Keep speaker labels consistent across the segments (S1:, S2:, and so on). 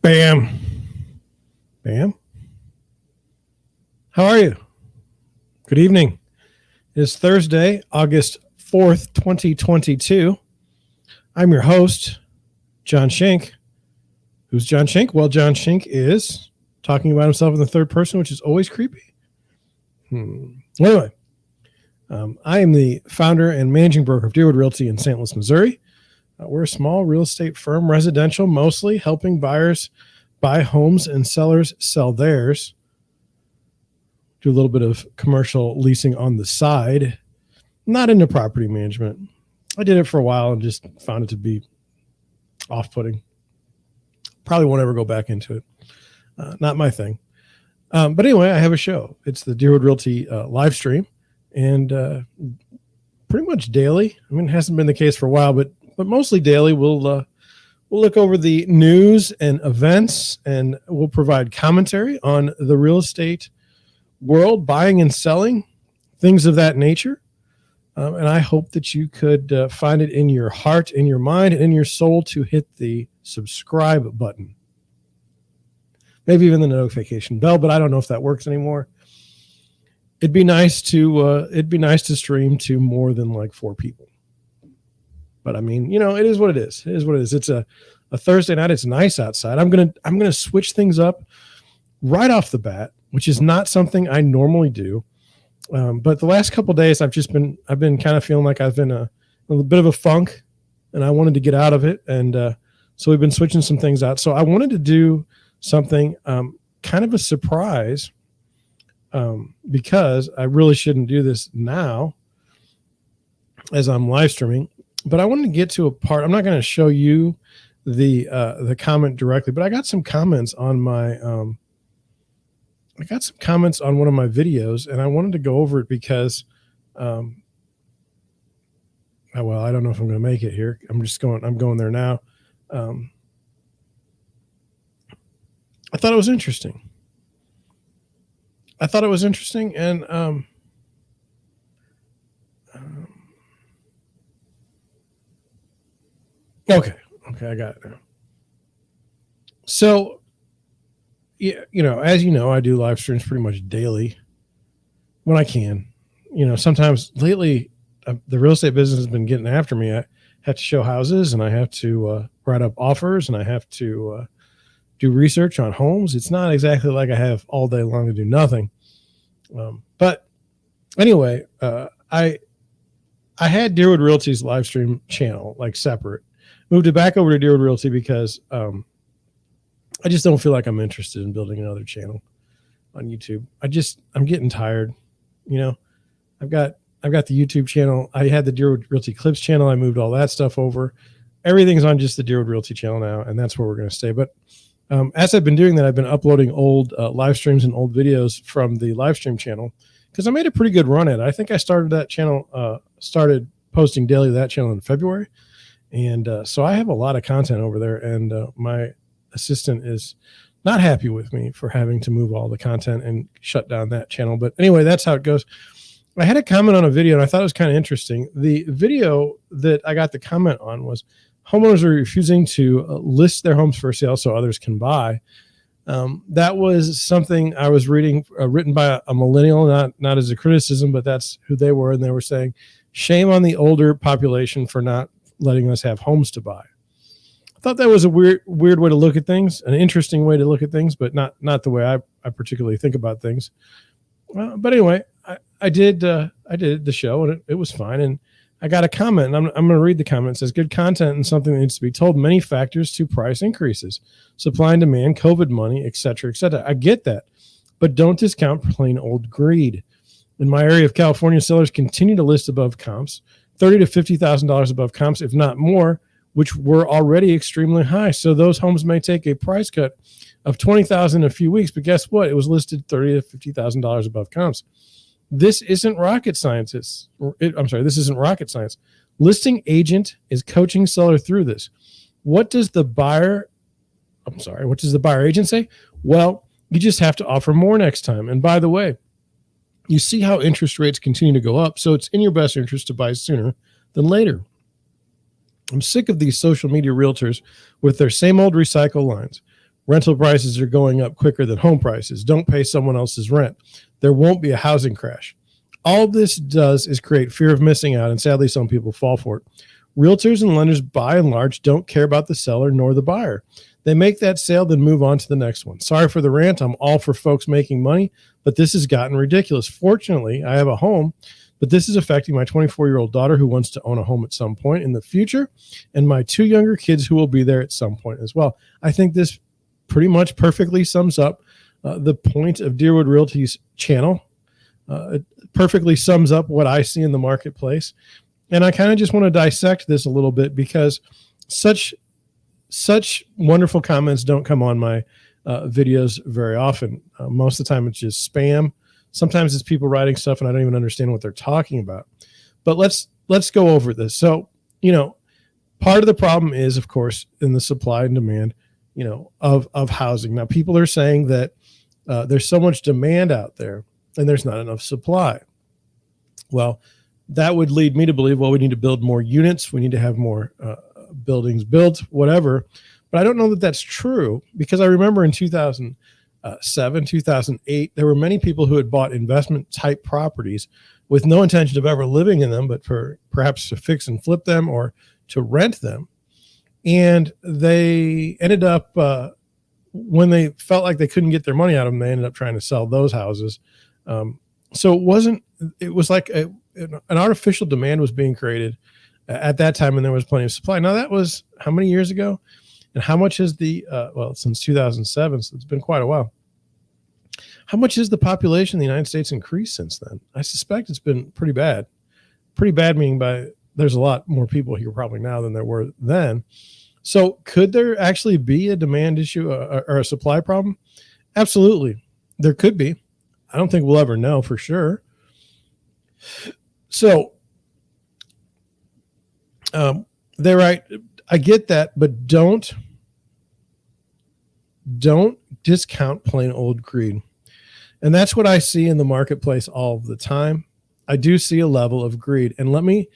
S1: Bam. Bam. How are you? Good evening. It's Thursday, August 4th, 2022. I'm your host, John Schenk. Who's John Schenk? Well, John Schenk is talking about himself in the third person, which is always creepy. Anyway, I am the founder and managing broker of Deerwood Realty in St. Louis, Missouri. We're a small real estate firm, residential mostly, helping buyers buy homes and sellers sell theirs. Do a little bit of commercial leasing on the side. Not into property management. I did it for a while and just found it to be off-putting. Probably won't ever go back into it. Not my thing. But anyway, I have a show. It's the Deerwood Realty live stream, and pretty much daily. I mean, it hasn't been the case for a while, but mostly daily. We'll look over the news and events, and we'll provide commentary on the real estate world, buying and selling, things of that nature. And I hope that you could find it in your heart, in your mind, and in your soul to hit the subscribe button. Maybe even the notification bell, but I don't know if that works anymore. It'd be nice to stream to more than like 4 people. But I mean, you know, it is what it is. It is what it is. It's a Thursday night. It's nice outside. I'm gonna switch things up right off the bat, which is not something I normally do. But the last couple of days, I've been kind of feeling like I've been a little bit of a funk, and I wanted to get out of it. And so we've been switching some things out. So I wanted to do something kind of a surprise because I really shouldn't do this now as I'm live streaming. But I wanted to get to a part. I'm not going to show you the comment directly, but I got some comments on my one of my videos, and I wanted to go over it because well, I don't know if I'm going to make it here. I'm going there now. I thought it was interesting. And okay, I got it now. So, yeah, you know, as you know, I do live streams pretty much daily when I can. You know, sometimes lately the real estate business has been getting after me. I have to show houses, and I have to write up offers, and I have to do research on homes. It's not exactly like I have all day long to do nothing. But anyway, I had Deerwood Realty's live stream channel like separate. Moved it back over to Deerwood Realty because I just don't feel like I'm interested in building another channel on YouTube. I'm getting tired. You know, I've got the YouTube channel. I had the Deerwood Realty Clips channel. I moved all that stuff over. Everything's on just the Deerwood Realty channel now, and that's where we're going to stay. But as I've been doing that, I've been uploading old live streams and old videos from the live stream channel because I made a pretty good run at it. I think I started that channel, started posting daily to that channel in February. And so I have a lot of content over there, and my assistant is not happy with me for having to move all the content and shut down that channel. But anyway, that's how it goes. I had a comment on a video, and I thought it was kind of interesting. The video that I got the comment on was homeowners are refusing to list their homes for sale so others can buy. That was something I was reading, written by a millennial, not as a criticism, but that's who they were. And they were saying, shame on the older population for not letting us have homes to buy. I thought that was a weird way to look at things, an interesting way to look at things, but not the way I particularly think about things. But anyway, I did the show, and it was fine. And I got a comment, and I'm going to read the comment. It says, good content and something that needs to be told. Many factors to price increases, supply and demand, COVID money, et cetera, et cetera. I get that, but don't discount plain old greed. In my area of California, sellers continue to list above comps, $30,000 to $50,000 above comps, if not more, which were already extremely high. So those homes may take a price cut of $20,000 in a few weeks, but guess what? It was listed $30,000 to $50,000 above comps. This isn't rocket science. This isn't rocket science. Listing agent is coaching seller through this. What does the buyer agent say? Well, you just have to offer more next time. And by the way, you see how interest rates continue to go up, so it's in your best interest to buy sooner than later. I'm sick of these social media realtors with their same old recycle lines. Rental prices are going up quicker than home prices. Don't pay someone else's rent. There won't be a housing crash. All this does is create fear of missing out, and sadly, some people fall for it. Realtors and lenders, by and large, don't care about the seller nor the buyer. They make that sale, then move on to the next one. Sorry for the rant. I'm all for folks making money, but this has gotten ridiculous. Fortunately, I have a home, but this is affecting my 24-year-old daughter who wants to own a home at some point in the future, and my 2 younger kids who will be there at some point as well. I think this pretty much perfectly sums up the point of Deerwood Realty's channel. It perfectly sums up what I see in the marketplace. And I kind of just want to dissect this a little bit because such wonderful comments don't come on my videos very often. Most of the time it's just spam. Sometimes it's people writing stuff and I don't even understand what they're talking about. But let's go over this. So, part of the problem is, of course, in the supply and demand, of housing. Now, people are saying that there's so much demand out there and there's not enough supply. Well, that would lead me to believe, well, we need to build more units. We need to have more buildings built, whatever. But I don't know that that's true because I remember in 2007, 2008, there were many people who had bought investment type properties with no intention of ever living in them, but for perhaps to fix and flip them or to rent them. And they ended up, when they felt like they couldn't get their money out of them, they ended up trying to sell those houses. So it was like an artificial demand was being created at that time, and there was plenty of supply. Now, that was how many years ago? And how much is since 2007, so it's been quite a while. How much has the population of the United States increased since then? I suspect it's been pretty bad. Pretty bad meaning there's a lot more people here probably now than there were then. So could there actually be a demand issue or a supply problem? Absolutely. There could be. I don't think we'll ever know for sure. So they're right. I get that, but don't discount plain old greed. And that's what I see in the marketplace all the time. I do see a level of greed. And let me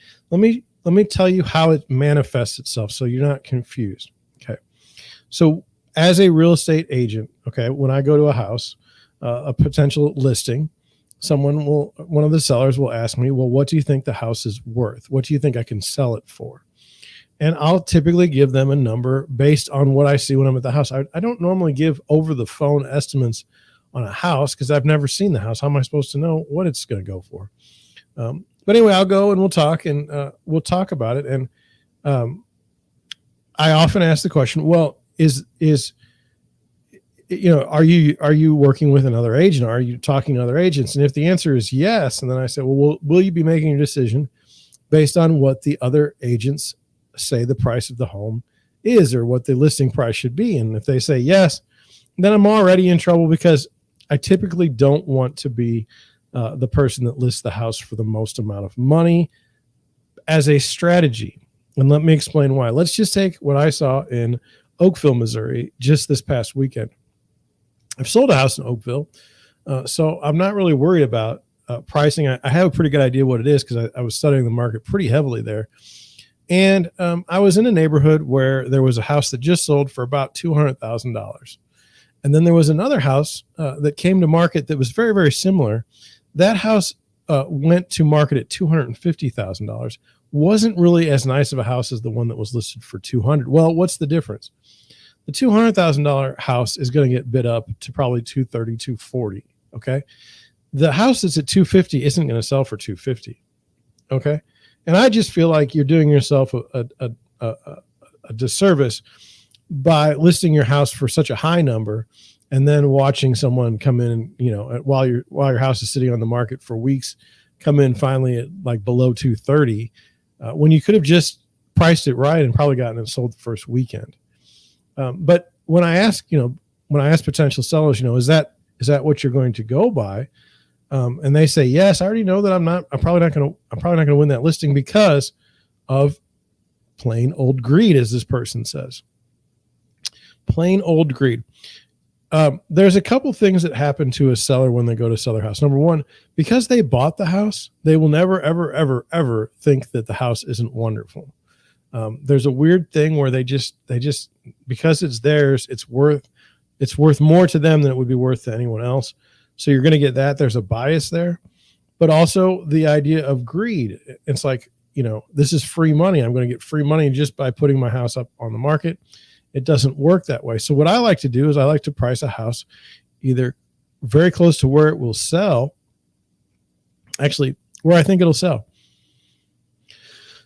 S1: tell you how it manifests itself so you're not confused. Okay. So as a real estate agent, okay, when I go to a house, a potential listing, one of the sellers will ask me, well, what do you think the house is worth? What do you think I can sell it for? And I'll typically give them a number based on what I see when I'm at the house. I don't normally give over the phone estimates on a house because I've never seen the house. How am I supposed to know what it's going to go for? But anyway, I'll go and we'll talk about it. And I often ask the question, well, are you working with another agent? Are you talking to other agents? And if the answer is yes, and then I say, well, will you be making a decision based on what the other agents say the price of the home is or what the listing price should be? And if they say yes, then I'm already in trouble because I typically don't want to be the person that lists the house for the most amount of money as a strategy. And let me explain why. Let's just take what I saw in Oakville, Missouri, just this past weekend. I've sold a house in Oakville, so I'm not really worried about pricing. I have a pretty good idea what it is because I was studying the market pretty heavily there. And I was in a neighborhood where there was a house that just sold for about $200,000. And then there was another house that came to market that was very, very similar. That house went to market at $250,000. Wasn't really as nice of a house as the one that was listed for $200,000. Well, what's the difference? The $200,000 house is going to get bid up to probably $230,000, $240,000. Okay. The house that's at $250,000 isn't going to sell for $250,000. Okay. And I just feel like you're doing yourself a disservice by listing your house for such a high number and then watching someone come in, while your house is sitting on the market for weeks, come in finally at like below 230, when you could have just priced it right and probably gotten it sold the first weekend. But when I ask potential sellers, is that what you're going to go by? And they say, yes, I already know that I'm probably not going to win that listing because of plain old greed, as this person says. Plain old greed. There's a couple things that happen to a seller when they go to sell their house. Number one, because they bought the house, they will never, ever, ever, ever think that the house isn't wonderful. There's a weird thing where they just because it's theirs, it's worth it's worth more to them than it would be worth to anyone else. So you're going to get that. There's a bias there, but also the idea of greed. It's like, this is free money. I'm going to get free money just by putting my house up on the market. It doesn't work that way. So what I like to do is I like to price a house either very close to where it will sell, actually where I think it'll sell.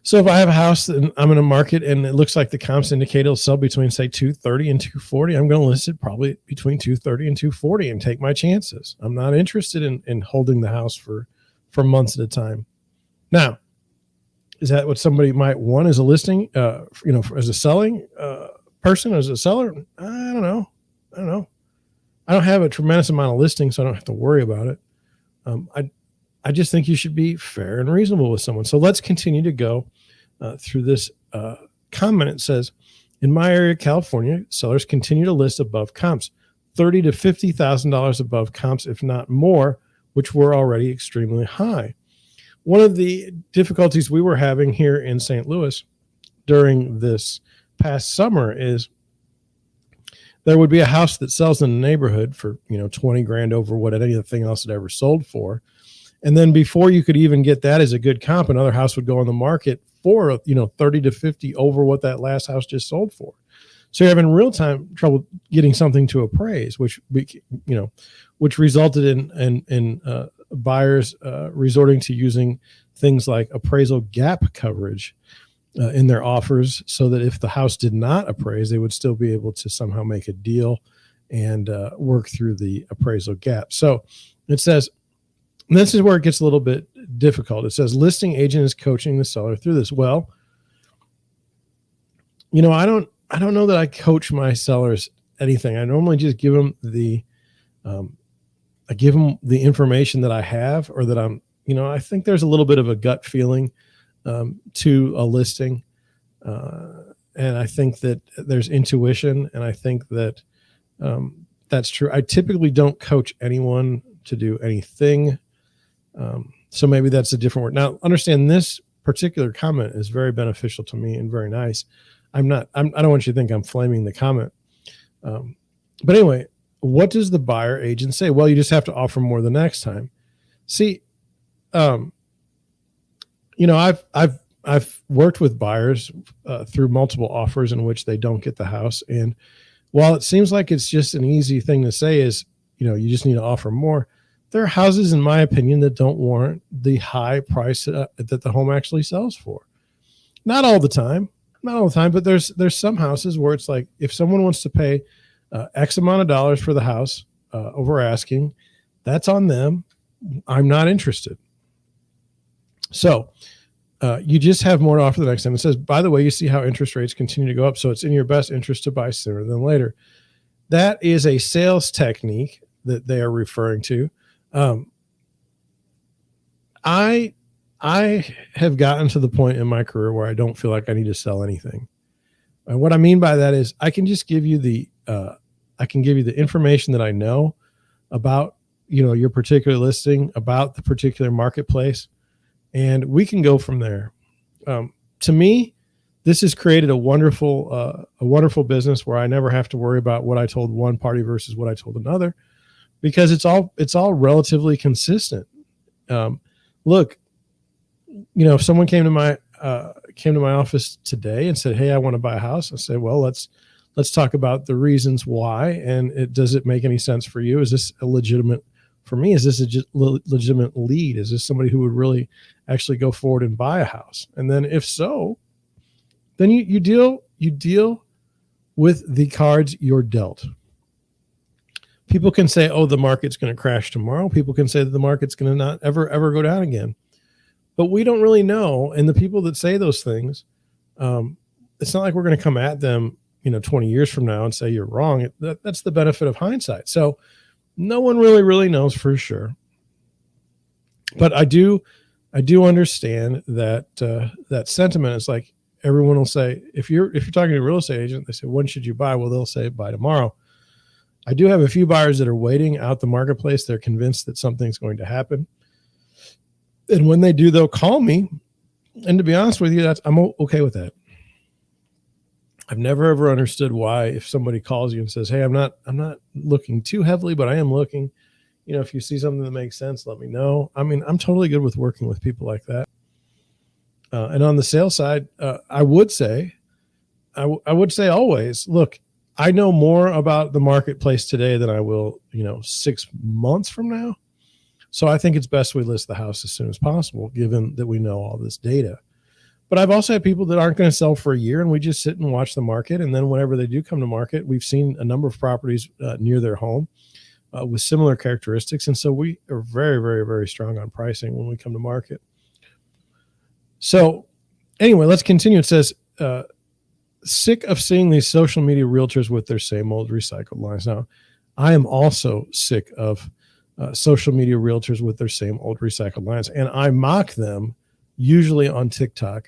S1: So if I have a house that I'm in a market and it looks like the comps indicate it'll sell between, say, 230 and 240, I'm going to list it probably between 230 and 240 and take my chances. I'm not interested in holding the house for months at a time. Now, is that what somebody might want as a listing, as a selling person, as a seller? I don't know. I don't have a tremendous amount of listings, so I don't have to worry about it. I just think you should be fair and reasonable with someone. So let's continue to go through this comment. It says, in my area, California, sellers continue to list above comps, $30,000 to $50,000 above comps, if not more, which were already extremely high. One of the difficulties we were having here in St. Louis during this past summer is there would be a house that sells in the neighborhood for, $20,000 over what anything else had ever sold for. And then before you could even get that as a good comp, another house would go on the market for, 30 to 50 over what that last house just sold for. So you're having real time trouble getting something to appraise, which resulted in buyers resorting to using things like appraisal gap coverage in their offers, so that if the house did not appraise, they would still be able to somehow make a deal and work through the appraisal gap. So it says, and this is where it gets a little bit difficult. It says listing agent is coaching the seller through this. Well, I don't know that I coach my sellers anything. I normally just give them the information that I have, or that I think there's a little bit of a gut feeling to a listing. And I think that there's intuition, and I think that that's true. I typically don't coach anyone to do anything. So maybe that's a different word. Now, understand this particular comment is very beneficial to me and very nice. I don't want you to think I'm flaming the comment. But anyway, what does the buyer agent say? Well, you just have to offer more the next time. See, I've worked with buyers through multiple offers in which they don't get the house. And while it seems like it's just an easy thing to say is, you just need to offer more, there are houses, in my opinion, that don't warrant the high price that the home actually sells for. Not all the time, but there's some houses where it's like, if someone wants to pay X amount of dollars for the house over asking, that's on them. I'm not interested. So you just have more to offer the next time. It says, by the way, you see how interest rates continue to go up, so it's in your best interest to buy sooner than later. That is a sales technique that they are referring to. I have gotten to the point in my career where I don't feel like I need to sell anything. And what I mean by that is I can just give you the information that I know about, your particular listing, about the particular marketplace, and we can go from there. To me, this has created a wonderful business where I never have to worry about what I told one party versus what I told another, because it's all relatively consistent. Look, if someone came to my office today and said, "Hey, I want to buy a house," I say, "Well, let's talk about the reasons why, and does it make any sense for you? Is this a legitimate for me? Is this a legitimate lead? Is this somebody who would really actually go forward and buy a house?" And then if so, then you deal with the cards you're dealt. People can say, "Oh, the market's going to crash tomorrow." People can say that the market's going to not ever go down again. But we don't really know. And the people that say those things, it's not like we're going to come at them, 20 years from now and say you're wrong. That's the benefit of hindsight. So no one really knows for sure. But I do understand that that sentiment. Is like, everyone will say, if you're talking to a real estate agent, they say, "When should you buy?" Well, they'll say, "Buy tomorrow." I do have a few buyers that are waiting out the marketplace. They're convinced that something's going to happen. And when they do, they'll call me. And to be honest with you, I'm okay with that. I've never ever understood why, if somebody calls you and says, "Hey, I'm not looking too heavily, but I am looking. If you see something that makes sense, let me know." I mean, I'm totally good with working with people like that. And on the sales side, I would say, I would say always, look, I know more about the marketplace today than I will, 6 months from now. So I think it's best we list the house as soon as possible, given that we know all this data. But I've also had people that aren't going to sell for a year, and we just sit and watch the market. And then whenever they do come to market, we've seen a number of properties near their home with similar characteristics. And so we are very, very, very strong on pricing when we come to market. So anyway, let's continue. It says, sick of seeing these social media realtors with their same old recycled lines. Now, I am also sick of social media realtors with their same old recycled lines, and I mock them usually on TikTok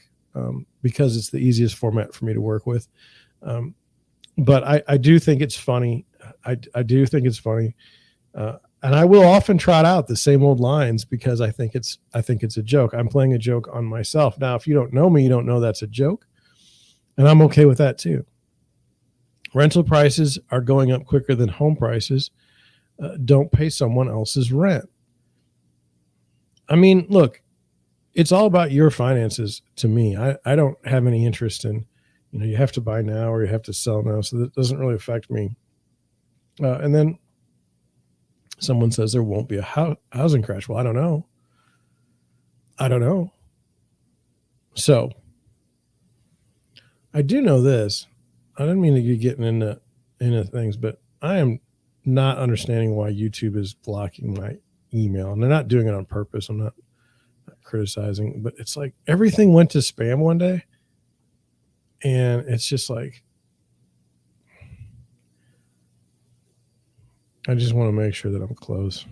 S1: because it's the easiest format for me to work with. But I do think it's funny. I do think it's funny, and I will often trot out the same old lines because I think it's a joke. I'm playing a joke on myself. Now, if you don't know me, you don't know that's a joke. And I'm okay with that too. Rental prices are going up quicker than home prices. Don't pay someone else's rent. I mean, look, it's all about your finances to me. I don't have any interest in, you have to buy now or you have to sell now. So that doesn't really affect me. And then someone says there won't be a housing crash. Well, I don't know. So I do know this. I didn't mean to be getting into things, but I am not understanding why YouTube is blocking my email. And they're not doing it on purpose. I'm not criticizing, but it's like everything went to spam one day. And it's just like, I just want to make sure that I'm close.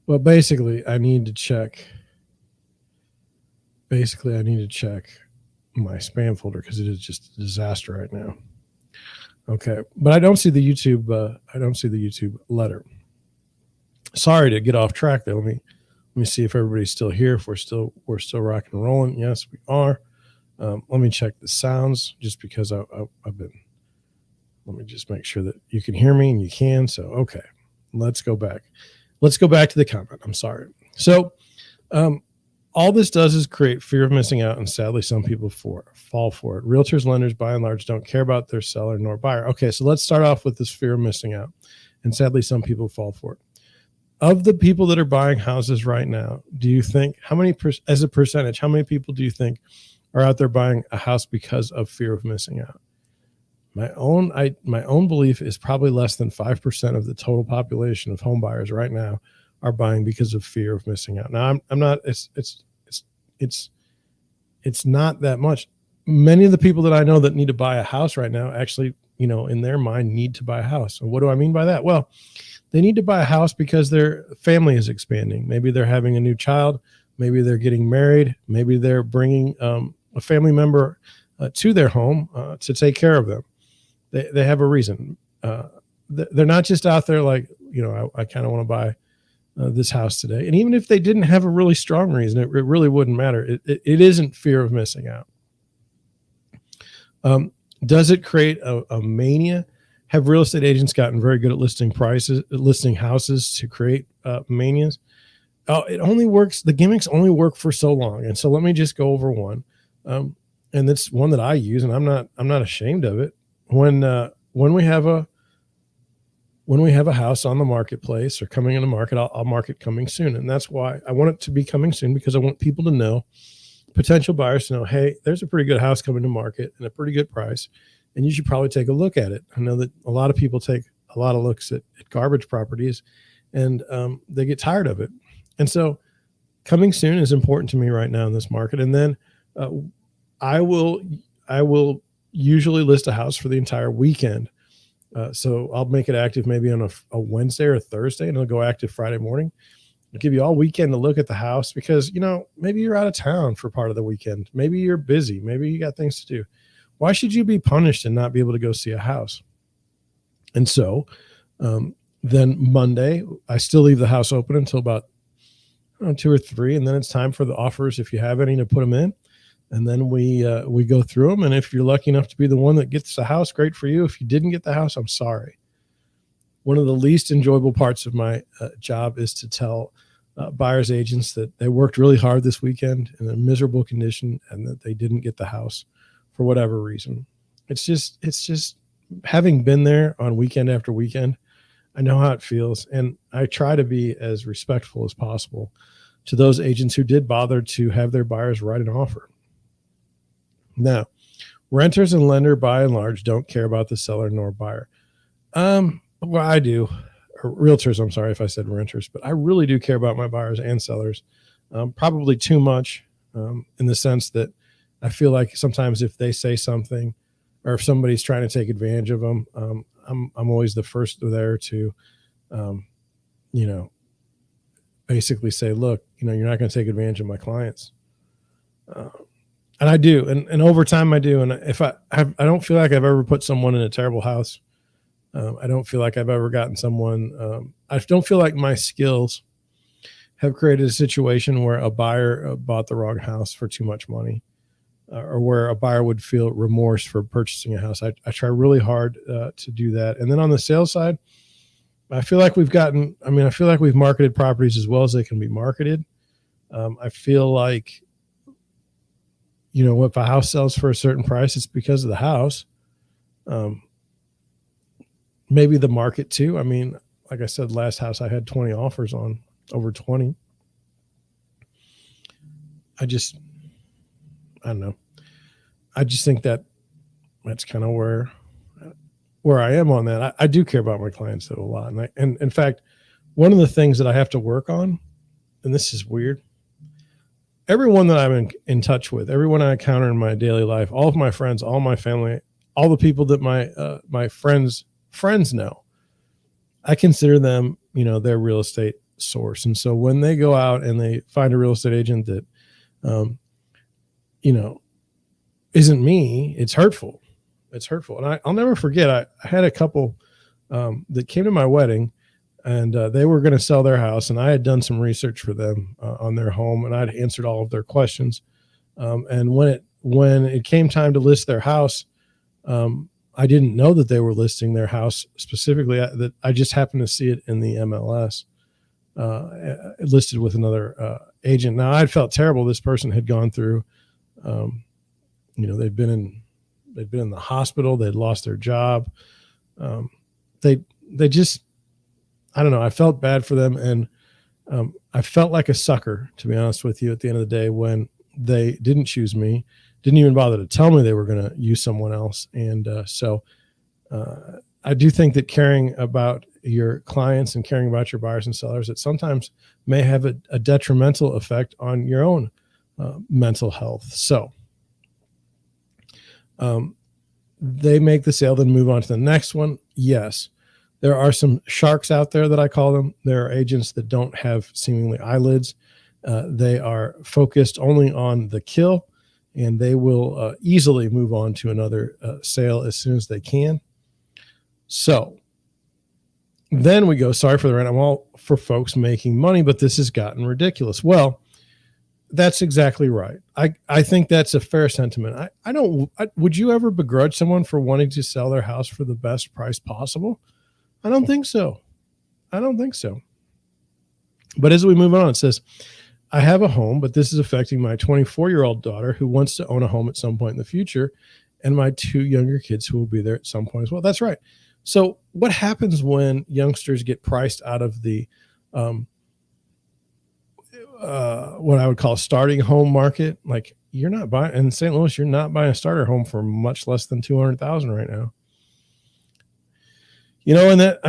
S1: Well, basically, I need to check. I need to check my spam folder because it is just a disaster right now. Okay, but I don't see the YouTube. I don't see the YouTube letter. Sorry to get off track there. Let me see if everybody's still here. If we're still rocking and rolling. Yes, we are. Let me check the sounds just because I've been. Let me just make sure that you can hear me and you can. So okay, let's go back. Let's go back to the comment. I'm sorry. So all this does is create fear of missing out, and sadly, some people fall for it. Realtors, lenders, by and large, don't care about their seller nor buyer. Okay, so let's start off with this fear of missing out, and sadly, some people fall for it. Of the people that are buying houses right now, do you think as a percentage, how many people do you think are out there buying a house because of fear of missing out? My own belief is probably less than 5% of the total population of home buyers right now are buying because of fear of missing out. Now, I'm not. It's not that much. Many of the people that I know that need to buy a house right now actually, in their mind, need to buy a house. And what do I mean by that? Well, they need to buy a house because their family is expanding. Maybe they're having a new child. Maybe they're getting married. Maybe they're bringing a family member to their home to take care of them. They have a reason. They're not just out there like, I kind of want to buy this house today. And even if they didn't have a really strong reason, it really wouldn't matter. It isn't fear of missing out. Does it create a mania? Have real estate agents gotten very good at listing houses to create manias? Oh, it only works. The gimmicks only work for so long. And so let me just go over one. And it's one that I use, and I'm not ashamed of it. When we have a house on the marketplace or coming in the market, I'll mark it coming soon. And that's why I want it to be coming soon, because I want people to know, potential buyers to know, hey, there's a pretty good house coming to market and a pretty good price, and you should probably take a look at it. I know that a lot of people take a lot of looks at garbage properties, and they get tired of it. And so coming soon is important to me right now in this market. And then I will usually list a house for the entire weekend. So I'll make it active maybe on a Wednesday or a Thursday, and it'll go active Friday morning. I'll give you all weekend to look at the house because, maybe you're out of town for part of the weekend. Maybe you're busy. Maybe you got things to do. Why should you be punished and not be able to go see a house? And so then Monday, I still leave the house open until about 2 or 3, and then it's time for the offers, if you have any, to put them in. And then we go through them. And if you're lucky enough to be the one that gets the house, great for you. If you didn't get the house, I'm sorry. One of the least enjoyable parts of my job is to tell buyers agents that they worked really hard this weekend in a miserable condition and that they didn't get the house for whatever reason. It's just having been there on weekend after weekend, I know how it feels. And I try to be as respectful as possible to those agents who did bother to have their buyers write an offer. Now, renters and lender, by and large, don't care about the seller nor buyer. Well, I do. Or realtors, I'm sorry if I said renters, but I really do care about my buyers and sellers. Probably too much, in the sense that I feel like sometimes if they say something or if somebody's trying to take advantage of them, I'm always the first there to, basically say, look, you're not going to take advantage of my clients. And I do. And over time I do. And if I don't feel like I've ever put someone in a terrible house. I don't feel like I've ever gotten someone. I don't feel like my skills have created a situation where a buyer bought the wrong house for too much money, or where a buyer would feel remorse for purchasing a house. I try really hard to do that. And then on the sales side, I feel like we've marketed properties as well as they can be marketed. I feel like, if a house sells for a certain price, it's because of the house. Maybe the market too. I mean, like I said, last house I had 20 offers on, over 20. I don't know. I just think that's kind of where I am on that. I do care about my clients though a lot. And in fact, one of the things that I have to work on, and this is weird, everyone that I'm in touch with, everyone I encounter in my daily life, all of my friends, all my family, all the people that my friends know, I consider them, their real estate source. And so when they go out and they find a real estate agent that, isn't me, it's hurtful. It's hurtful. And I'll never forget, I had a couple that came to my wedding, and they were going to sell their house, and I had done some research for them on their home, and I'd answered all of their questions. And when it came time to list their house, I didn't know that they were listing their house specifically. That I just happened to see it in the MLS, listed with another agent. Now I felt terrible. This person had gone through, they'd been in the hospital. They'd lost their job. They just, I don't know. I felt bad for them, and I felt like a sucker, to be honest with you, at the end of the day, when they didn't choose me, didn't even bother to tell me they were going to use someone else. And so I do think that caring about your clients and caring about your buyers and sellers, it sometimes may have a detrimental effect on your own mental health. So they make the sale, then move on to the next one. Yes, there are some sharks out there that I call them. There are agents that don't have seemingly eyelids. They are focused only on the kill, and they will easily move on to another sale as soon as they can. So then we go, sorry for the rant, I'm all for folks making money, but this has gotten ridiculous. Well, that's exactly right. I think that's a fair sentiment. Would you ever begrudge someone for wanting to sell their house for the best price possible? I don't think so. But as we move on, it says, I have a home, but this is affecting my 24-year-old daughter who wants to own a home at some point in the future, and my 2 younger kids who will be there at some point as well. That's right. So what happens when youngsters get priced out of the what I would call starting home market? Like, you're not buying in St. Louis, you're not buying a starter home for much less than $200,000 right now. And that,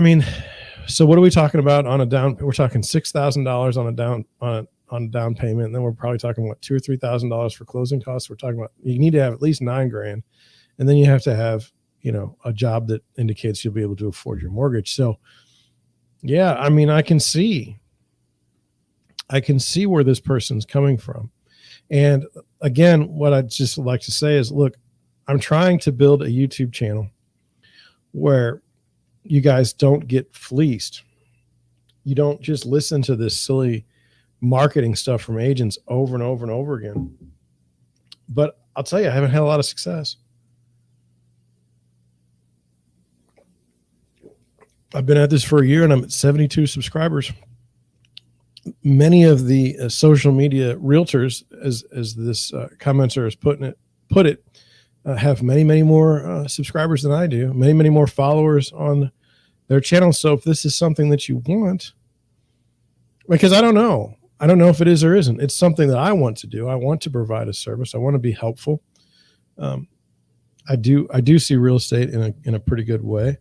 S1: so what are we talking about on a down? We're talking $6,000 on a down payment, and then we're probably talking $2,000 or $3,000 for closing costs. We're talking about, you need to have at least $9,000, And then you have to have, a job that indicates you'll be able to afford your mortgage. So yeah, I mean, I can see where this person's coming from. And again, what I'd just like to say is, look, I'm trying to build a YouTube channel where you guys don't get fleeced. You don't just listen to this silly marketing stuff from agents over and over and over again. But I'll tell you, I haven't had a lot of success. I've been at this for a year and I'm at 72 subscribers. Many of the social media realtors, as this commenter has put it, have many more subscribers than I do, many more followers on their channel. So if this is something that you want, because I don't know if it is or isn't. It's something that I want to do. I want to provide a service. I want to be helpful. I do see real estate in a pretty good way.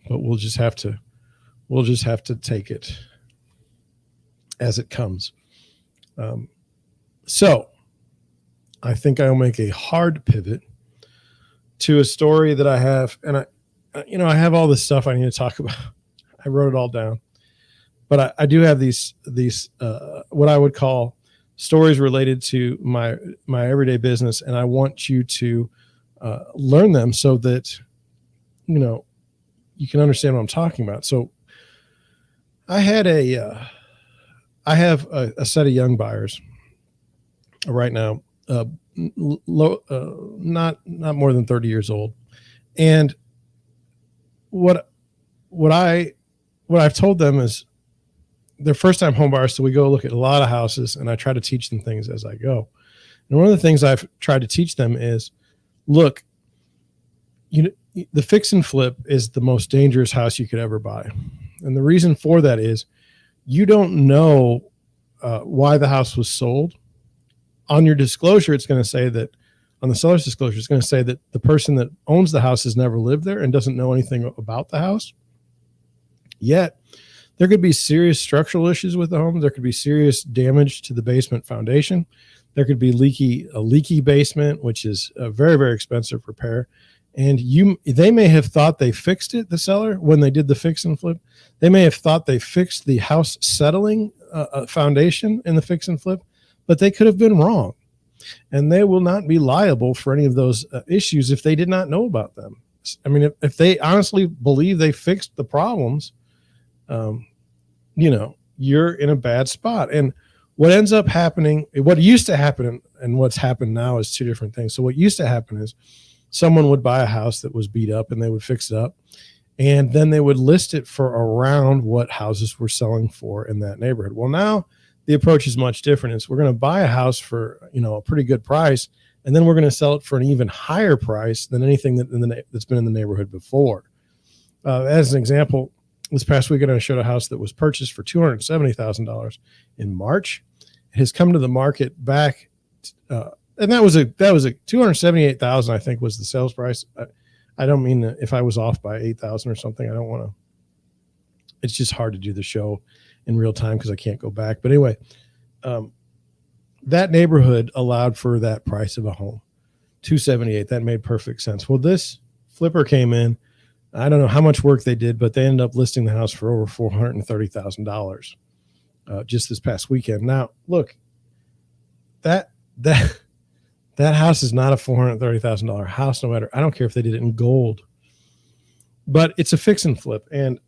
S1: But we'll just have to take it as it comes. So I think I'll make a hard pivot to a story that I have, and I have all this stuff I need to talk about. I wrote it all down, but I do have these what I would call stories related to my everyday business, and I want you to learn them so that you can understand what I'm talking about. So I have a set of young buyers right now, not more than 30 years old. And what I've told them is they're first time home buyers. So we go look at a lot of houses and I try to teach them things as I go. And one of the things I've tried to teach them is, look, the fix and flip is the most dangerous house you could ever buy. And the reason for that is you don't know why the house was sold. On your disclosure, it's going to say that, on the seller's disclosure, it's going to say that the person that owns the house has never lived there and doesn't know anything about the house. Yet, there could be serious structural issues with the home. There could be serious damage to the basement foundation. There could be a leaky basement, which is a very, very expensive repair. And they may have thought they fixed it, the seller, when they did the fix and flip. They may have thought they fixed the house settling foundation in the fix and flip, but they could have been wrong. And they will not be liable for any of those issues if they did not know about them. I mean, if they honestly believe they fixed the problems, you're in a bad spot. And what ends up happening, what used to happen and what's happened now is two different things. So what used to happen is someone would buy a house that was beat up and they would fix it up. And then they would list it for around what houses were selling for in that neighborhood. Well, now the approach is much different. It's we're going to buy a house for, a pretty good price. And then we're going to sell it for an even higher price than anything that's been in the neighborhood before. As an example, this past weekend, I showed a house that was purchased for $270,000 in March. It has come to the market back, and that was a $278,000, I think, was the sales price. I don't mean if I was off by $8,000 or something. I don't want to. It's just hard to do the show in real time because I can't go back. But anyway, that neighborhood allowed for that price of a home, $278,000. That made perfect sense. Well, this flipper came in. I don't know how much work they did, but they ended up listing the house for over $430,000 just this past weekend. Now, look, that house is not a $430,000 house, no matter. I don't care if they did it in gold, but it's a fix and flip. And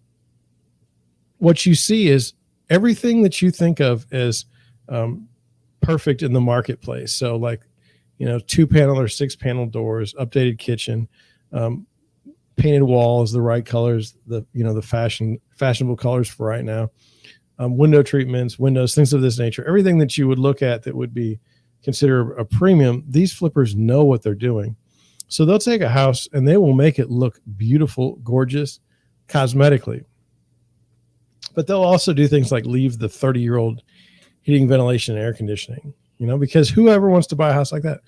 S1: what you see is everything that you think of as perfect in the marketplace. So like, 2-panel or 6-panel doors, updated kitchen, painted walls, the right colors, the fashionable colors for right now, window treatments, windows, things of this nature, everything that you would look at that would be considered a premium. These flippers know what they're doing. So they'll take a house and they will make it look beautiful, gorgeous, cosmetically. But they'll also do things like leave the 30-year-old heating, ventilation, and air conditioning, because whoever wants to buy a house like that,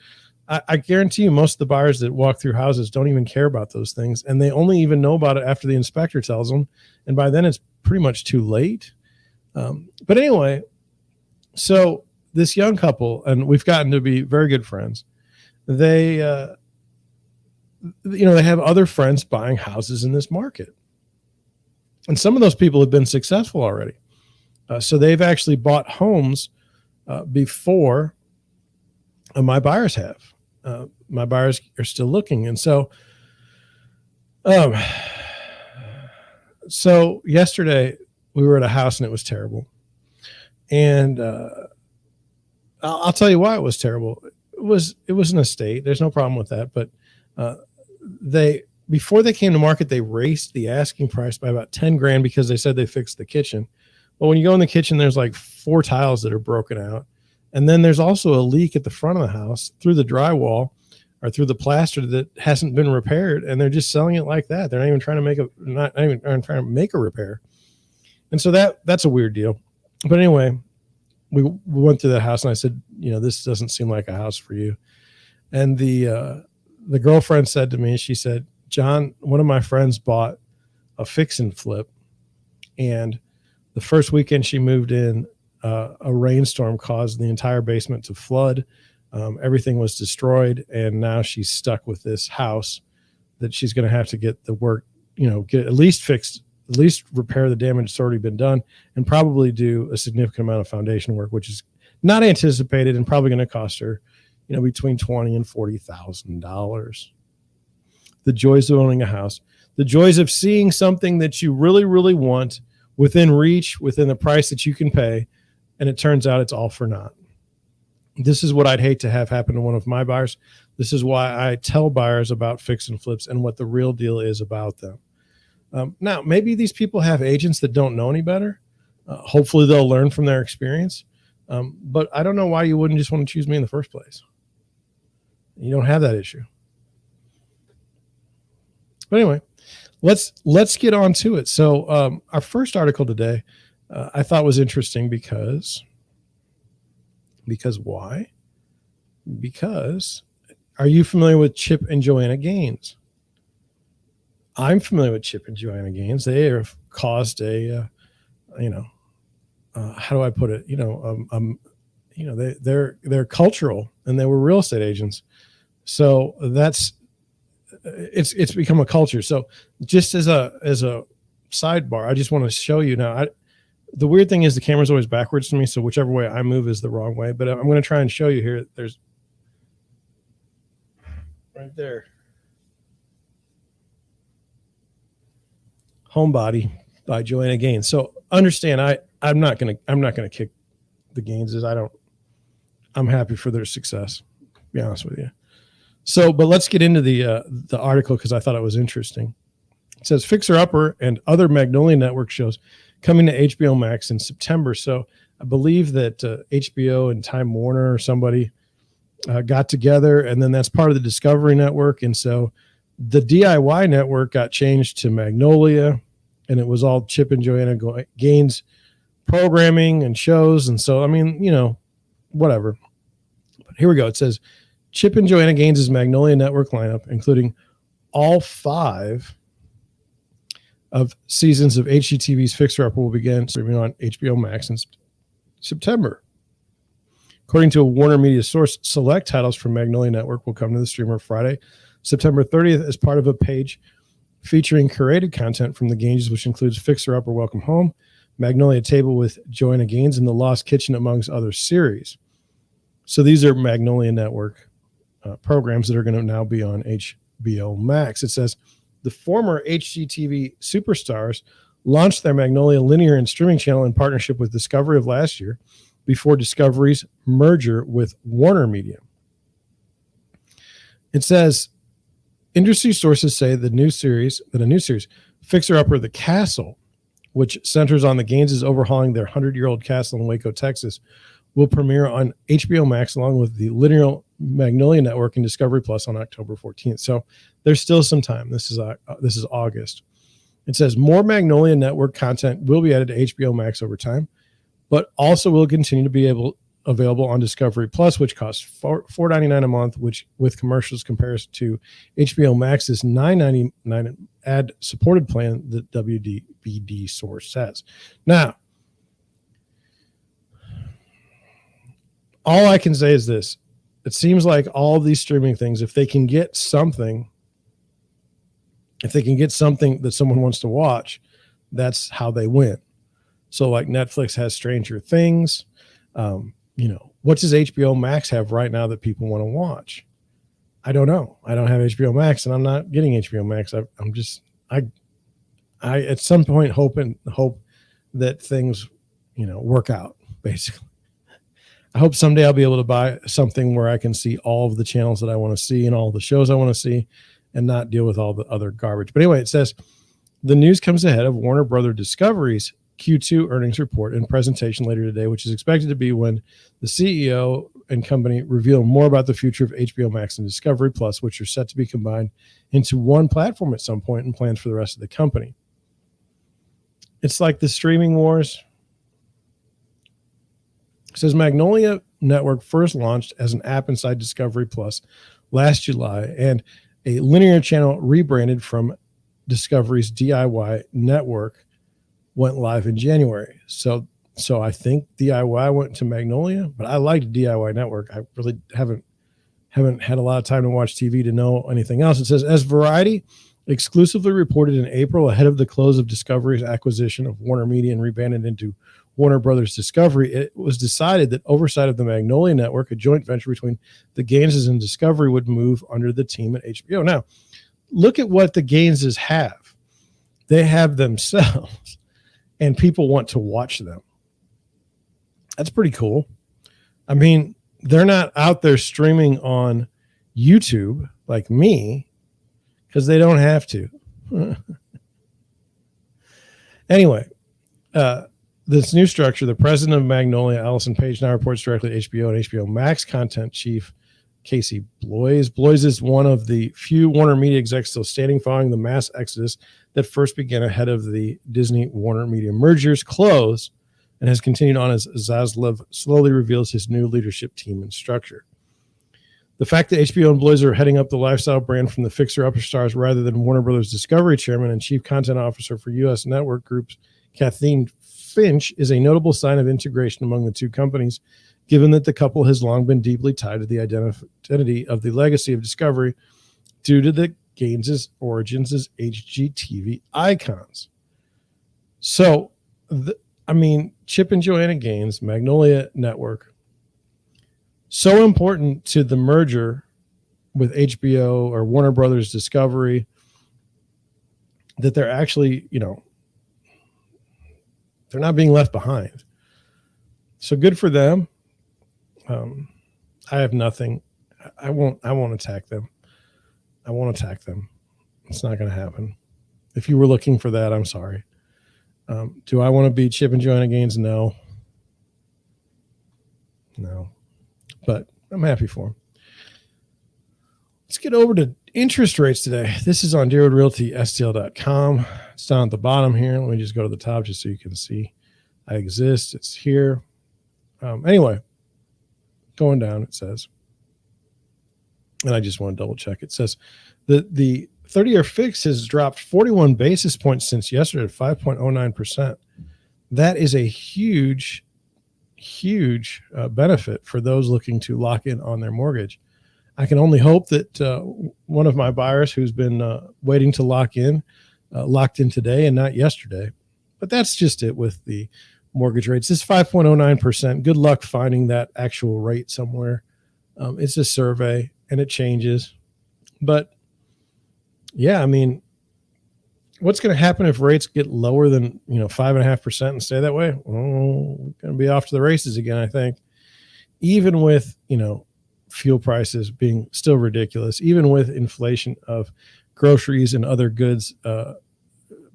S1: I guarantee you most of the buyers that walk through houses don't even care about those things. And they only even know about it after the inspector tells them. And by then it's pretty much too late. But anyway, so this young couple, and we've gotten to be very good friends. They, they have other friends buying houses in this market. And some of those people have been successful already. So they've actually bought homes before my buyers have. My buyers are still looking. And so, so yesterday we were at a house and it was terrible. And I'll tell you why it was terrible. It was an estate. There's no problem with that. But before they came to market, they raised the asking price by about 10 grand because they said they fixed the kitchen. But when you go in the kitchen, there's like 4 tiles that are broken out. And then there's also a leak at the front of the house through the drywall or through the plaster that hasn't been repaired. And they're just selling it like that. They're not even trying to make a repair. And so that's a weird deal. But anyway, we went through that house and I said, this doesn't seem like a house for you. And the girlfriend said to me, she said, John, one of my friends bought a fix and flip. And the first weekend she moved in, a rainstorm caused the entire basement to flood. Everything was destroyed. And now she's stuck with this house that she's going to have to get the work, get at least fixed, at least repair the damage that's already been done, and probably do a significant amount of foundation work, which is not anticipated and probably going to cost her, between $20,000 and $40,000. The joys of owning a house, the joys of seeing something that you really, really want within reach, within the price that you can pay, and it turns out it's all for naught. This is what I'd hate to have happen to one of my buyers. This is why I tell buyers about fix and flips and what the real deal is about them. Now, maybe these people have agents that don't know any better. Hopefully they'll learn from their experience. But I don't know why you wouldn't just want to choose me in the first place. You don't have that issue. But anyway, let's get on to it. So our first article today, I thought was interesting because why? Because are you familiar with Chip and Joanna Gaines? I'm familiar with Chip and Joanna Gaines. They have caused a, how do I put it? They're cultural and they were real estate agents. So it's become a culture. So just as a sidebar, I just want to show you now. The weird thing is the camera's always backwards to me. So whichever way I move is the wrong way, but I'm going to try and show you here. There's right there. Homebody by Joanna Gaines. So understand, I'm not gonna kick the Gaineses. I'm happy for their success, to be honest with you. So, but let's get into the article because I thought it was interesting. It says Fixer Upper and other Magnolia Network shows coming to HBO Max in September. So I believe that HBO and Time Warner or somebody got together, and then that's part of the Discovery Network. And so the DIY network got changed to Magnolia, and it was all Chip and Joanna Gaines programming and shows. And so, whatever. But here we go. It says Chip and Joanna Gaines' Magnolia Network lineup, including all 5 of seasons of HGTV's Fixer Upper, will begin streaming on HBO Max in September. According to a Warner Media source, select titles from Magnolia Network will come to the streamer Friday, September 30th, as part of a page featuring curated content from the Gaines, which includes Fixer Upper, Welcome Home, Magnolia Table with Joanna Gaines, and The Lost Kitchen, amongst other series. So these are Magnolia Network programs that are going to now be on HBO Max. It says the former HGTV superstars launched their Magnolia linear and streaming channel in partnership with Discovery of last year before Discovery's merger with Warner Media. It says industry sources say that a new series, Fixer Upper the Castle, which centers on the Gaineses overhauling their 100-year-old castle in Waco, Texas, will premiere on HBO Max along with the linear Magnolia Network and Discovery Plus on October 14th. So there's still some time. This is August. It says more Magnolia Network content will be added to HBO Max over time, but also will continue to be available on Discovery Plus, which costs $4.99 a month, which with commercials compares to HBO Max's $9.99 ad-supported plan, the WDBD source says. Now, all I can say is this. It seems like all these streaming things, if they can get something that someone wants to watch, that's how they win. So like Netflix has Stranger Things. What does HBO Max have right now that people want to watch? I don't know. I don't have HBO Max, and I'm not getting HBO Max. I at some point hope that things, work out, basically. I hope someday I'll be able to buy something where I can see all of the channels that I want to see and all the shows I want to see and not deal with all the other garbage. But anyway, it says the news comes ahead of Warner Brothers Discovery's Q2 earnings report and presentation later today, which is expected to be when the CEO and company reveal more about the future of HBO Max and Discovery Plus, which are set to be combined into one platform at some point and plans for the rest of the company. It's like the streaming wars. It says Magnolia Network first launched as an app inside Discovery Plus last July, and a linear channel rebranded from Discovery's DIY network went live in January. So I think DIY went to Magnolia, but I liked DIY network. I really haven't had a lot of time to watch TV to know anything else. It says, as Variety exclusively reported in April ahead of the close of Discovery's acquisition of Warner Media and rebranded into Warner Brothers Discovery, it was decided that oversight of the Magnolia Network, a joint venture between the Gaineses and Discovery, would move under the team at HBO. Now, look at what the Gaineses have. They have themselves, and people want to watch them. That's pretty cool. I mean, they're not out there streaming on YouTube like me because they don't have to. Anyway, this new structure, the president of Magnolia, Allison Page, now reports directly to HBO and HBO Max content chief Casey Bloys. Bloys is one of the few Warner Media execs still standing following the mass exodus that first began ahead of the Disney-Warner Media merger's close and has continued on as Zaslav slowly reveals his new leadership team and structure. The fact that HBO and Bloys are heading up the lifestyle brand from the fixer-upper stars rather than Warner Brothers Discovery chairman and chief content officer for U.S. network groups Kathleen Finch is a notable sign of integration among the two companies, given that the couple has long been deeply tied to the identity of the legacy of Discovery due to the Gaineses' origins as HGTV icons. So, Chip and Joanna Gaines, Magnolia Network, so important to the merger with HBO or Warner Brothers Discovery that they're actually, they're not being left behind. So good for them. I have nothing. I won't attack them. I won't attack them. It's not going to happen. If you were looking for that, I'm sorry. Do I want to be Chip and Joanna Gaines? No. But I'm happy for them. Let's get over to interest rates today. This is on Deerwood Realty, STL.com. It's down at the bottom here. Let me just go to the top just so you can see I exist. It's here. Anyway, going down, it says, and I just want to double check. It says the 30-year fix has dropped 41 basis points since yesterday at 5.09%. That is a huge benefit for those looking to lock in on their mortgage. I can only hope that one of my buyers who's been waiting to lock in, locked in today and not yesterday. But that's just it with the mortgage rates. It's 5.09%. Good luck finding that actual rate somewhere. It's a survey and it changes. But yeah, what's going to happen if rates get lower than 5.5% and stay that way? We're going to be off to the races again, I think. Even with fuel prices being still ridiculous, even with inflation of groceries and other goods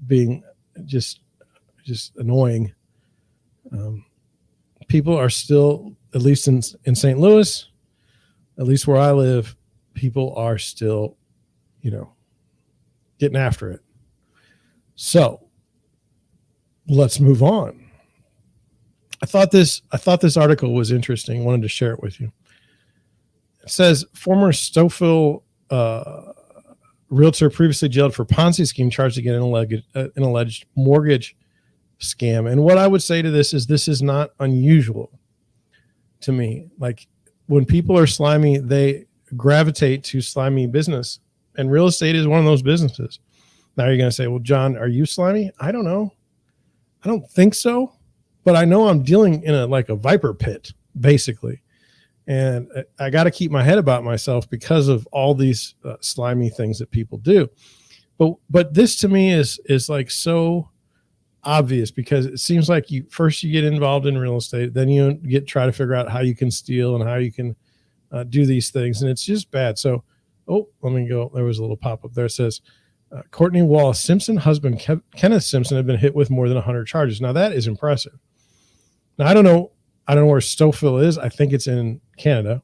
S1: being just annoying, people are still, at least in St. Louis, at least where I live, people are still getting after it. So let's move on. I thought this article was interesting. Wanted to share it with you. It says former Stouffville realtor previously jailed for Ponzi scheme charged again in alleged mortgage scam. And what I would say to this is not unusual to me. Like when people are slimy, they gravitate to slimy business, and real estate is one of those businesses. Now you're going to say, well, John, are you slimy? I don't know. I don't think so, but I know I'm dealing in a viper pit, basically. And I got to keep my head about myself because of all these slimy things that people do. But this to me is like so obvious, because it seems like you get involved in real estate, then you try to figure out how you can steal and how you can do these things, and it's just bad. So, let me go. There was a little pop up there. It says Courtney Wallace Simpson, husband Kenneth Simpson, have been hit with more than 100 charges. Now that is impressive. Now I don't know where Stouffville is. I think it's in Canada.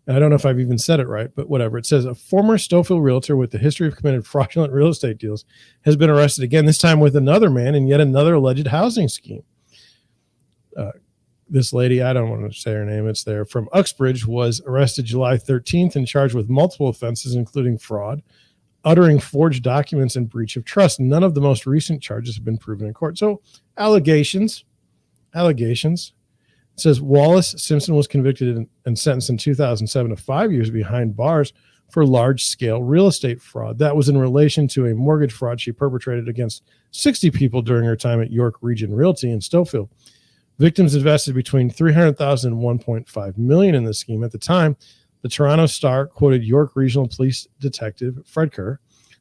S1: And I don't know if I've even said it right, but whatever. It says a former Stouffville realtor with the history of committed fraudulent real estate deals has been arrested again, this time with another man in yet another alleged housing scheme. This lady, I don't want to say her name, it's there, from Uxbridge, was arrested July 13th and charged with multiple offenses, including fraud, uttering forged documents, and breach of trust. None of the most recent charges have been proven in court. So allegations. It says Wallace Simpson was convicted and sentenced in 2007 to 5 years behind bars for large-scale real estate fraud. That was in relation to a mortgage fraud she perpetrated against 60 people during her time at York Region Realty in Stouffville. Victims invested between $300,000 and $1.5 million in the scheme. At the time, the Toronto Star quoted York Regional Police Detective Fred Kerr,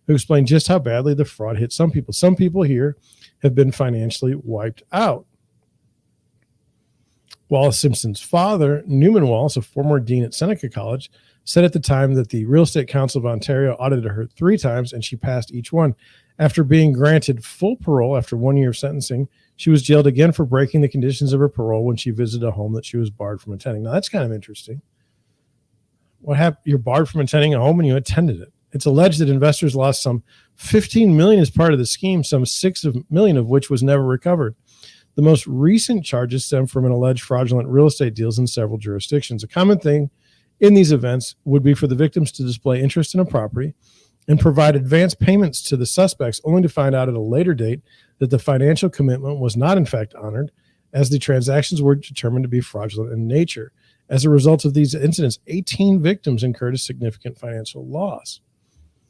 S1: who explained just how badly the fraud hit some people. Some people here have been financially wiped out. Wallace Simpson's father, Newman Wallace, a former dean at Seneca College, said at the time that the Real Estate Council of Ontario audited her 3 times and she passed each one. After being granted full parole after 1 year of sentencing, she was jailed again for breaking the conditions of her parole when she visited a home that she was barred from attending. Now, that's kind of interesting. What happened? You're barred from attending a home and you attended it. It's alleged that investors lost some $15 million as part of the scheme, some $6 million of which was never recovered. The most recent charges stem from an alleged fraudulent real estate deals in several jurisdictions. A common thing in these events would be for the victims to display interest in a property and provide advance payments to the suspects, only to find out at a later date that the financial commitment was not in fact honored, as the transactions were determined to be fraudulent in nature. As a result of these incidents, 18 victims incurred a significant financial loss.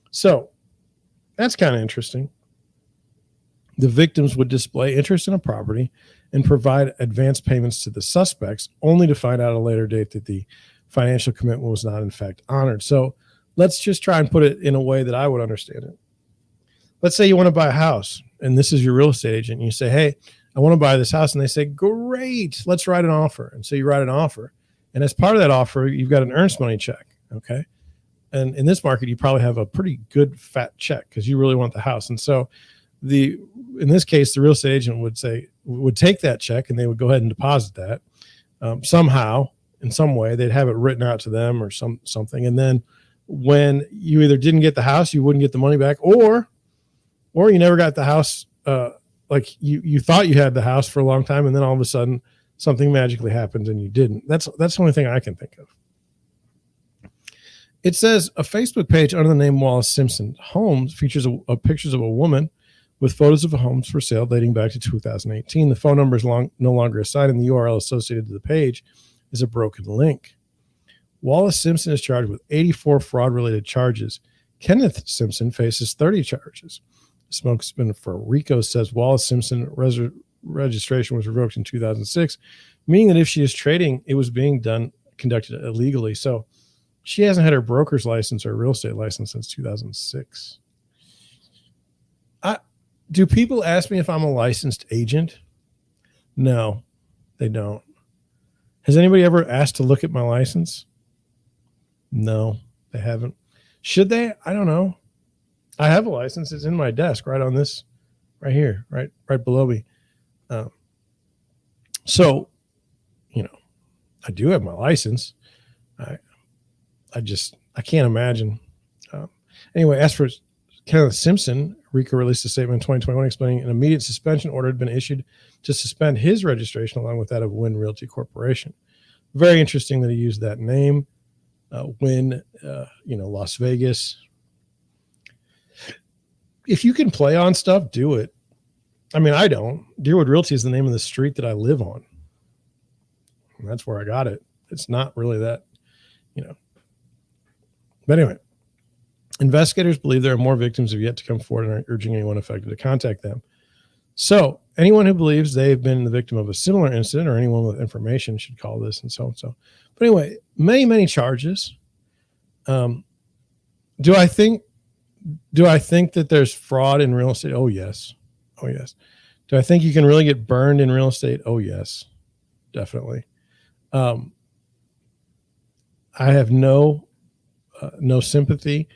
S1: So that's kind of interesting. The victims would display interest in a property and provide advance payments to the suspects, only to find out at a later date that the financial commitment was not in fact honored. So let's just try and put it in a way that I would understand it. Let's say you want to buy a house, and this is your real estate agent, and you say, hey, I want to buy this house. And they say, great, let's write an offer. And so you write an offer. And as part of that offer, you've got an earnest money check, okay? And in this market, you probably have a pretty good fat check because you really want the house. And so in this case, the real estate agent would take that check and they would go ahead and deposit that somehow, in some way. They'd have it written out to them or something. And then when you either didn't get the house, you wouldn't get the money back, or you never got the house. Like you thought you had the house for a long time, and then all of a sudden something magically happened and you didn't. That's the only thing I can think of. It says a Facebook page under the name Wallace Simpson Homes features pictures of a woman with photos of homes for sale dating back to 2018. The phone number is no longer assigned, and the URL associated to the page is a broken link. Wallace Simpson is charged with 84 fraud-related charges. Kenneth Simpson faces 30 charges. The spokesman for RICO says Wallace Simpson registration was revoked in 2006, meaning that if she is trading, it was being conducted illegally. So she hasn't had her broker's license or real estate license since 2006. Do people ask me if I'm a licensed agent? No, they don't. Has anybody ever asked to look at my license? No, they haven't. Should they? I don't know. I have a license. It's in my desk right on this, right here, right below me. So, I do have my license. I can't imagine. Anyway, as for Kenneth Simpson, RICO released a statement in 2021 explaining an immediate suspension order had been issued to suspend his registration along with that of Wynn Realty Corporation. Very interesting that he used that name, Wynn, Las Vegas. If you can play on stuff, do it. I mean, I don't. Deerwood Realty is the name of the street that I live on. And that's where I got it. It's not really that, you know. But anyway, investigators believe there are more victims have yet to come forward and are urging anyone affected to contact them. So anyone who believes they've been the victim of a similar incident or anyone with information should call this and so and so. But anyway, many charges. Do I think that there's fraud in real estate? Oh, yes. Do I think you can really get burned in real estate? Oh, yes, definitely. I have no sympathy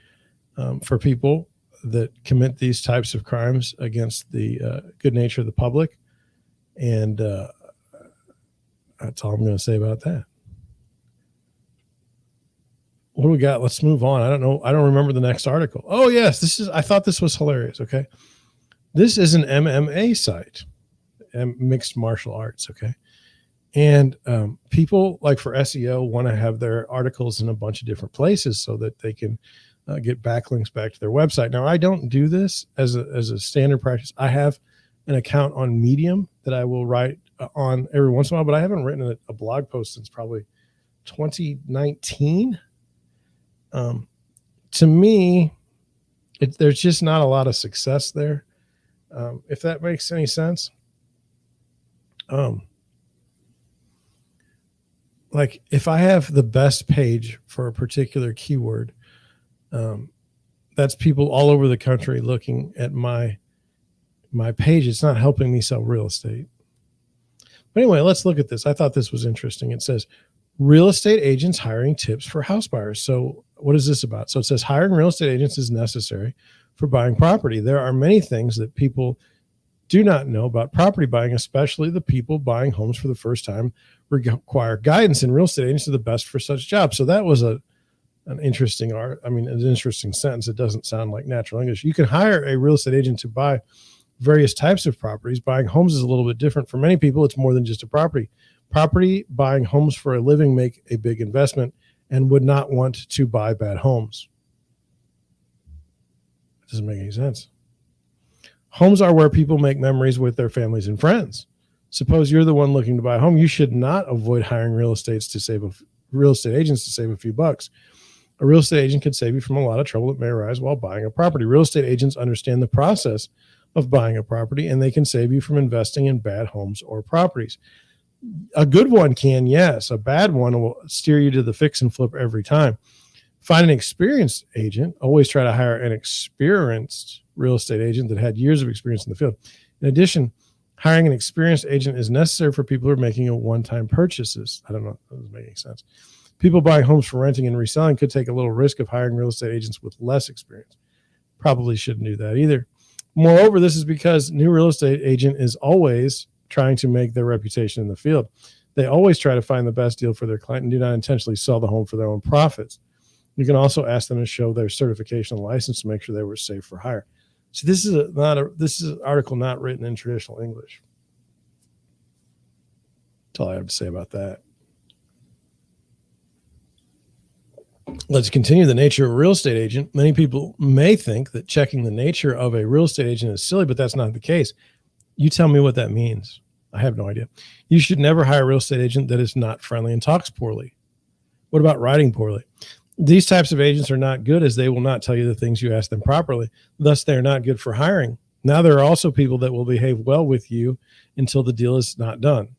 S1: for people that commit these types of crimes against the good nature of the public. And that's all I'm going to say about that. What do we got? Let's move on. I don't know. I don't remember the next article. Oh, yes. I thought this was hilarious. Okay. This is an MMA site, mixed martial arts. Okay. And people like for SEO want to have their articles in a bunch of different places so that they can get backlinks back to their website. Now, I don't do this as a standard practice. I have an account on Medium that I will write on every once in a while, but I haven't written a blog post since probably 2019. To me, there's just not a lot of success there. If that makes any sense. Like if I have the best page for a particular keyword, that's people all over the country looking at my page. It's not helping me sell real estate. But anyway, let's look at this. I thought this was interesting. It says real estate agents hiring tips for house buyers. So what is this about? So it says hiring real estate agents is necessary for buying property. There are many things that people do not know about property buying, especially the people buying homes for the first time require guidance, and real estate agents are the best for such jobs. So that was an interesting an interesting sentence. It doesn't sound like natural English. You can hire a real estate agent to buy various types of properties. Buying homes is a little bit different. For many people, it's more than just a property. Buying homes for a living make a big investment and would not want to buy bad homes. It doesn't make any sense. Homes are where people make memories with their families and friends. Suppose you're the one looking to buy a home. You should not avoid hiring real estate agents to save a few bucks. A real estate agent could save you from a lot of trouble that may arise while buying a property. Real estate agents understand the process of buying a property, and they can save you from investing in bad homes or properties. A good one can, yes. A bad one will steer you to the fix and flip every time. Find an experienced agent. Always try to hire an experienced real estate agent that had years of experience in the field. In addition, hiring an experienced agent is necessary for people who are making one-time purchases. I don't know if that doesn't make any sense. People buying homes for renting and reselling could take a little risk of hiring real estate agents with less experience. Probably shouldn't do that either. Moreover, this is because new real estate agent is always trying to make their reputation in the field. They always try to find the best deal for their client and do not intentionally sell the home for their own profits. You can also ask them to show their certification and license to make sure they were safe for hire. So this is an article not written in traditional English. That's all I have to say about that. Let's continue. The nature of a real estate agent. Many people may think that checking the nature of a real estate agent is silly, but that's not the case. You tell me what that means. I have no idea. You should never hire a real estate agent that is not friendly and talks poorly. What about writing poorly? These types of agents are not good, as they will not tell you the things you ask them properly. Thus, they're not good for hiring. Now, there are also people that will behave well with you until the deal is not done.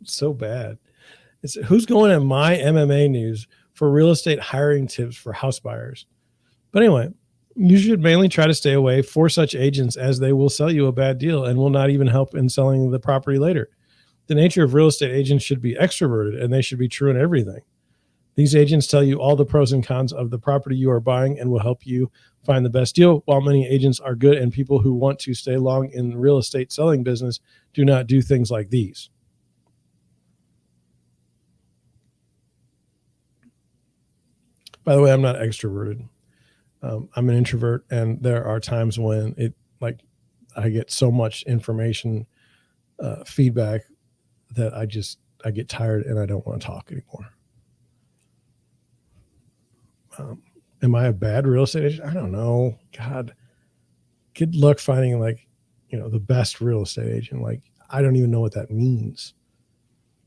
S1: So bad. Who's going at my MMA news for real estate hiring tips for house buyers? But anyway, you should mainly try to stay away for such agents, as they will sell you a bad deal and will not even help in selling the property later. The nature of real estate agents should be extroverted, and they should be true in everything. These agents tell you all the pros and cons of the property you are buying and will help you find the best deal. While many agents are good and people who want to stay long in the real estate selling business do not do things like these. By the way, I'm not extroverted. I'm an introvert, and there are times when I get so much information, feedback, that I get tired and I don't want to talk anymore. Am I a bad real estate agent? I don't know. God, good luck finding the best real estate agent. I don't even know what that means.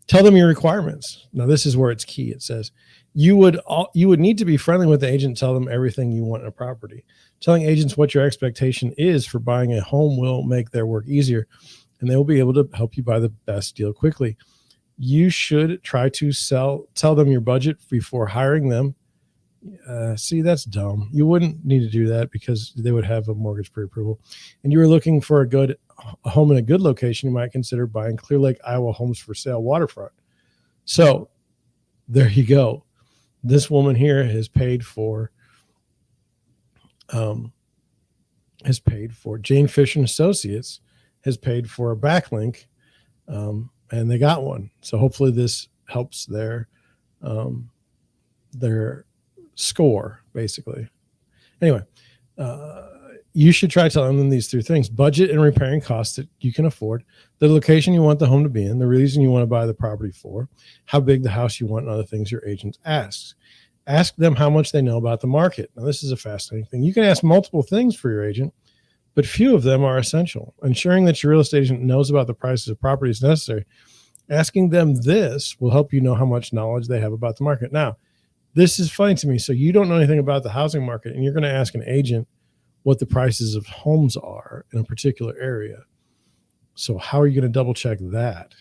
S1: Tell them your requirements. Now, this is where it's key. It says you would need to be friendly with the agent. Tell them everything you want in a property. Telling agents what your expectation is for buying a home will make their work easier, and they will be able to help you buy the best deal quickly. You should try to tell them your budget before hiring them. See, that's dumb. You wouldn't need to do that because they would have a mortgage pre-approval. And you were looking for a home in a good location, you might consider buying Clear Lake, Iowa homes for sale waterfront. So there you go. This woman here has paid for Jane Fish and Associates has paid for a backlink, and they got one. So hopefully this helps their score, basically. Anyway, you should try telling them these three things: budget and repairing costs that you can afford, the location you want the home to be in, the reason you want to buy the property for, how big the house you want, and other things your agent asks. Ask them how much they know about the market. Now, this is a fascinating thing. You can ask multiple things for your agent, but few of them are essential. Ensuring that your real estate agent knows about the prices of property is necessary. Asking them this will help you know how much knowledge they have about the market. Now, this is funny to me. So you don't know anything about the housing market, and you're going to ask an agent what the prices of homes are in a particular area. So how are you going to double check that?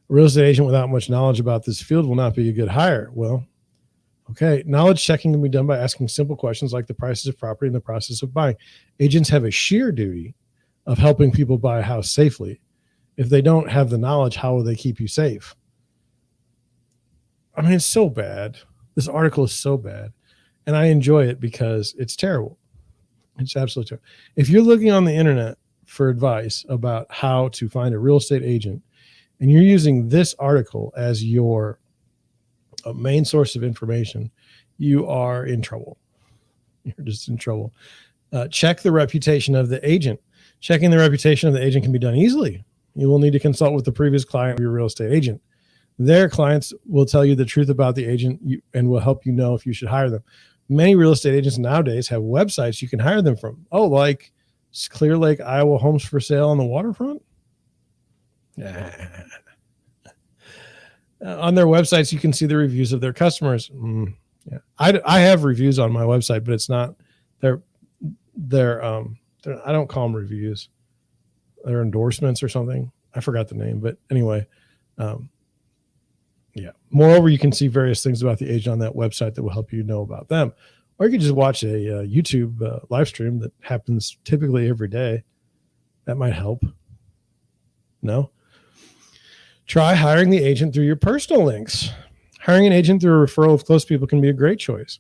S1: A real estate agent without much knowledge about this field will not be a good hire. Well, okay. Knowledge checking can be done by asking simple questions like the prices of property and the process of buying. Agents have a sheer duty of helping people buy a house safely. If they don't have the knowledge, how will they keep you safe? I mean, it's so bad. This article is so bad. And I enjoy it because it's terrible. It's absolutely terrible. If you're looking on the internet for advice about how to find a real estate agent, and you're using this article as your main source of information, you are in trouble. You're just in trouble. Check the reputation of the agent. Checking the reputation of the agent can be done easily. You will need to consult with the previous client of your real estate agent. Their clients will tell you the truth about the agent and will help you know if you should hire them. Many real estate agents nowadays have websites you can hire them from. Oh, like Clear Lake, Iowa homes for sale on the waterfront? On their websites, you can see the reviews of their customers. Yeah. I have reviews on my website, but it's not they're I don't call them reviews. They're endorsements or something. I forgot the name, but anyway, yeah. Moreover, you can see various things about the agent on that website that will help you know about them. Or you can just watch a YouTube live stream that happens typically every day. That might help. No? Try hiring the agent through your personal links. Hiring an agent through a referral of close people can be a great choice.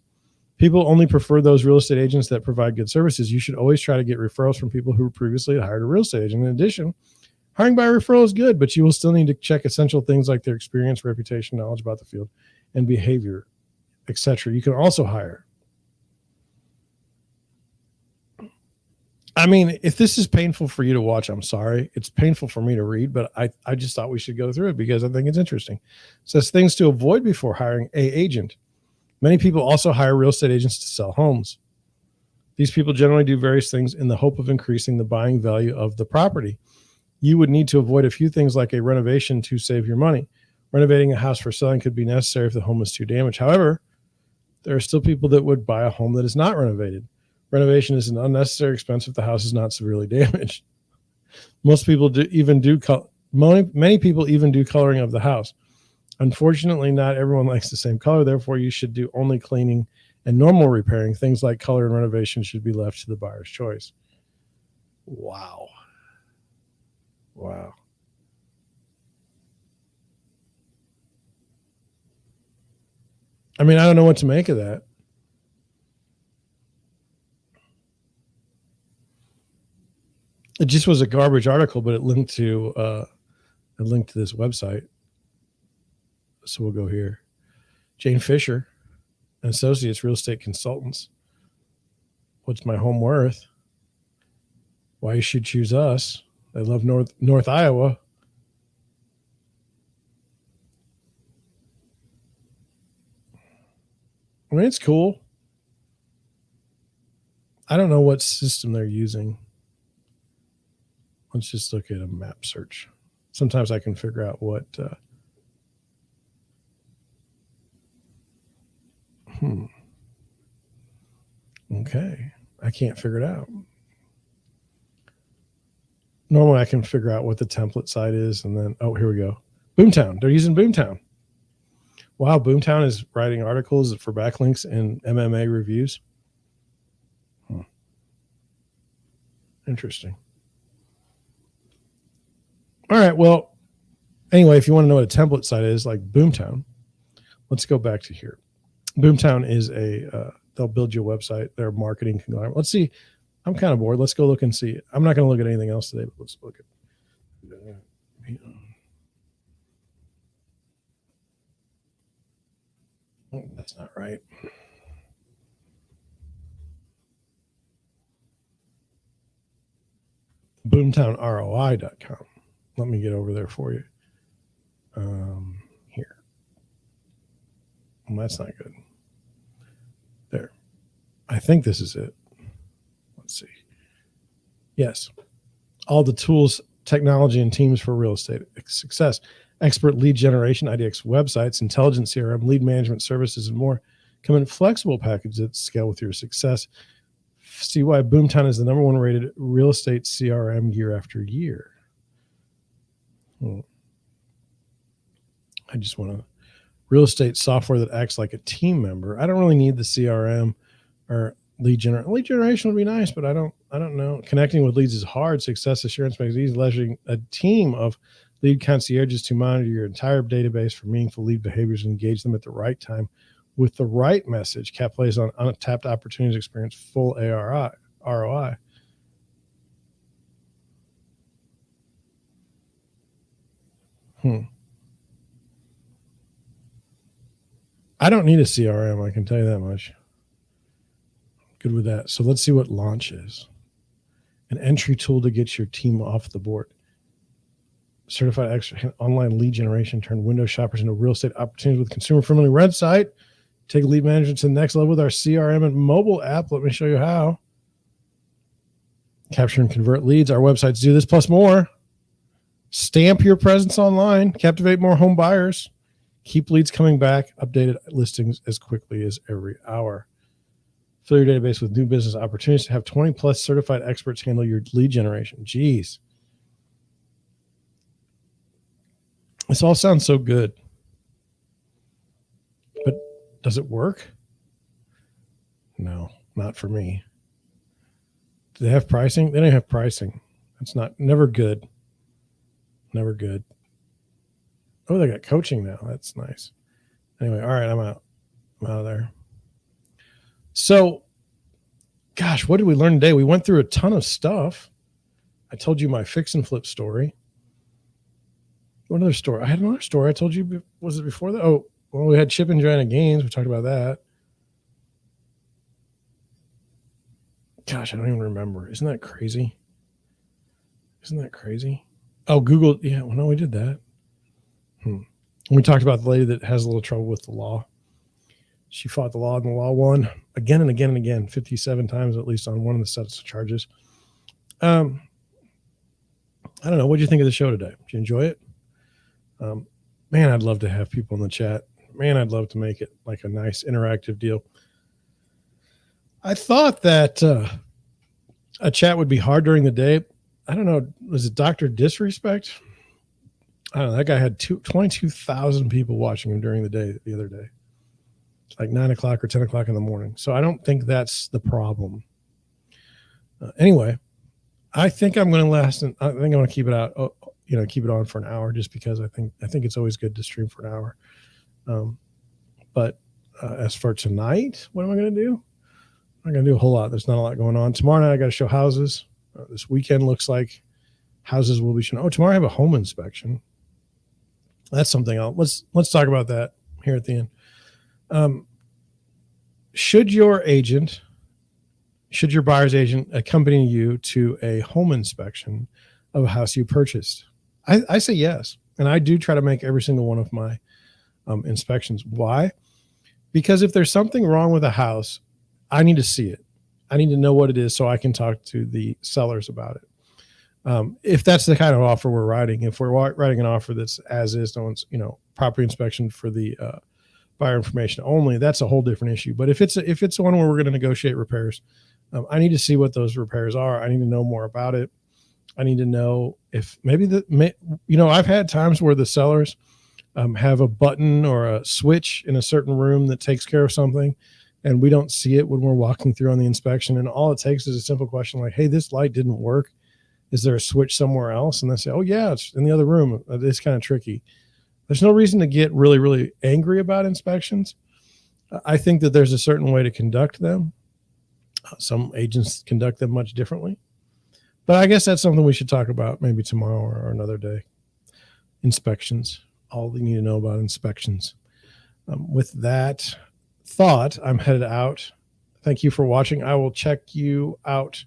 S1: People only prefer those real estate agents that provide good services. You should always try to get referrals from people who previously hired a real estate agent. In addition, hiring by referral is good, but you will still need to check essential things like their experience, reputation, knowledge about the field, and behavior, etc. You can also hire. I mean, if this is painful for you to watch, I'm sorry. It's painful for me to read, but I just thought we should go through it because I think it's interesting. It says things to avoid before hiring an agent. Many people also hire real estate agents to sell homes. These people generally do various things in the hope of increasing the buying value of the property. You would need to avoid a few things like a renovation to save your money. Renovating a house for selling could be necessary if the home is too damaged. However, there are still people that would buy a home that is not renovated. Renovation is an unnecessary expense if the house is not severely damaged. Many people even do coloring of the house. Unfortunately, not everyone likes the same color. Therefore, you should do only cleaning and normal repairing. Things like color and renovation should be left to the buyer's choice. Wow. I mean, I don't know what to make of that. It just was a garbage article, but it linked to this website. So we'll go here. Jane Fisher and Associates Real Estate Consultants. What's my home worth? Why you should choose us. I love North Iowa. I mean, it's cool. I don't know what system they're using. Let's just look at a map search. sometimes I can figure out what. Okay, I can't figure it out. Normally, I can figure out what the template site is, and then here we go. Boomtown. They're using Boomtown. Wow, Boomtown is writing articles for backlinks and MMA reviews. Interesting. All right. Well, anyway, if you want to know what a template site is, like Boomtown, let's go back to here. Boomtown is they'll build you a website. They're a marketing conglomerate. Let's see. I'm kind of bored. Let's go look and see. I'm not going to look at anything else today, but let's look at. Oh, that's not right. BoomtownROI.com. Let me get over there for you. Here. Well, that's not good. There. I think this is it. Let's see. Yes. All the tools, technology, and teams for real estate success. Expert lead generation, IDX websites, intelligent CRM, lead management services, and more come in flexible packages that scale with your success. See why Boomtown is the number one rated real estate CRM year after year. I just want to real estate software that acts like a team member. I don't really need the CRM or lead generation. Lead generation would be nice, but I don't know. Connecting with leads is hard. Success assurance makes it easy. Leveraging a team of lead concierges to monitor your entire database for meaningful lead behaviors and engage them at the right time with the right message. Capitalize on untapped opportunities, experience full ROI. I don't need a CRM. I can tell you that much. Good with that. So let's see what launch is. An entry tool to get your team off the board. Certified expert online lead generation, turn window shoppers into real estate opportunities with consumer-friendly website. Take lead management to the next level with our CRM and mobile app. Let me show you how. Capture and convert leads. Our websites do this plus more. Stamp your presence online. Captivate more home buyers. Keep leads coming back. Updated listings as quickly as every hour. Fill your database with new business opportunities to have 20 plus certified experts handle your lead generation. Jeez. This all sounds so good. But does it work? No, not for me. Do they have pricing? They don't have pricing. That's never good. Never good. Oh, they got coaching now. That's nice. Anyway, all right, I'm out. I'm out of there. So, gosh, what did we learn today? We went through a ton of stuff. I told you my fix and flip story. What other story? I had another story. I told you, was it before that? Oh, well, we had Chip and Joanna gains. We talked about that. Gosh, I don't even remember. Isn't that crazy? Oh, Google. Yeah, well, no, we did that. We talked about the lady that has a little trouble with the law. She fought the law and the law won again and again and again, 57 times at least on one of the sets of charges. I don't know. What did you think of the show today? Did you enjoy it? Man, I'd love to have people in the chat. Man, I'd love to make it like a nice interactive deal. I thought that a chat would be hard during the day. I don't know. Was it Dr. Disrespect? I don't know. That guy had 22,000 people watching him during the day the other day. Like 9 o'clock or 10 o'clock in the morning. So I don't think that's the problem. Anyway, I think I'm going to last. I think I'm going to keep it out. Keep it on for an hour, just because I think it's always good to stream for an hour. But as for tonight, what am I going to do? I'm not going to do a whole lot. There's not a lot going on. Tomorrow night I got to show houses. This weekend looks like houses will be shown. Oh, tomorrow I have a home inspection. That's something else. Let's talk about that here at the end. Should your buyer's agent accompany you to a home inspection of a house you purchased? I say yes. And I do try to make every single one of my inspections. Why? Because if there's something wrong with a house, I need to see it. I need to know what it is so I can talk to the sellers about it. If that's the kind of offer we're writing, if we're writing an offer that's as is, no one's, property inspection for the buyer information only, that's a whole different issue. But if it's one where we're going to negotiate repairs, I need to see what those repairs are. I need to know more about it. I need to know if maybe I've had times where the sellers have a button or a switch in a certain room that takes care of something, and we don't see it when we're walking through on the inspection. And all it takes is a simple question like, hey, this light didn't work. Is there a switch somewhere else? And they say, oh yeah, it's in the other room. It's kind of tricky. There's no reason to get really, really angry about inspections. I think that there's a certain way to conduct them. Some agents conduct them much differently. But I guess that's something we should talk about maybe tomorrow or another day. Inspections. All we need to know about inspections. With that thought, I'm headed out. Thank you for watching. I will check you out.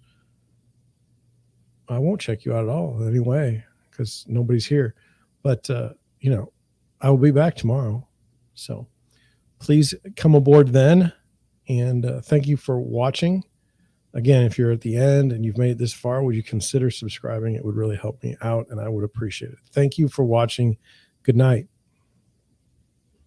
S1: I won't check you out at all anyway because nobody's here. But, I will be back tomorrow. So please come aboard then. And thank you for watching. Again, if you're at the end and you've made it this far, would you consider subscribing? It would really help me out and I would appreciate it. Thank you for watching. Good night.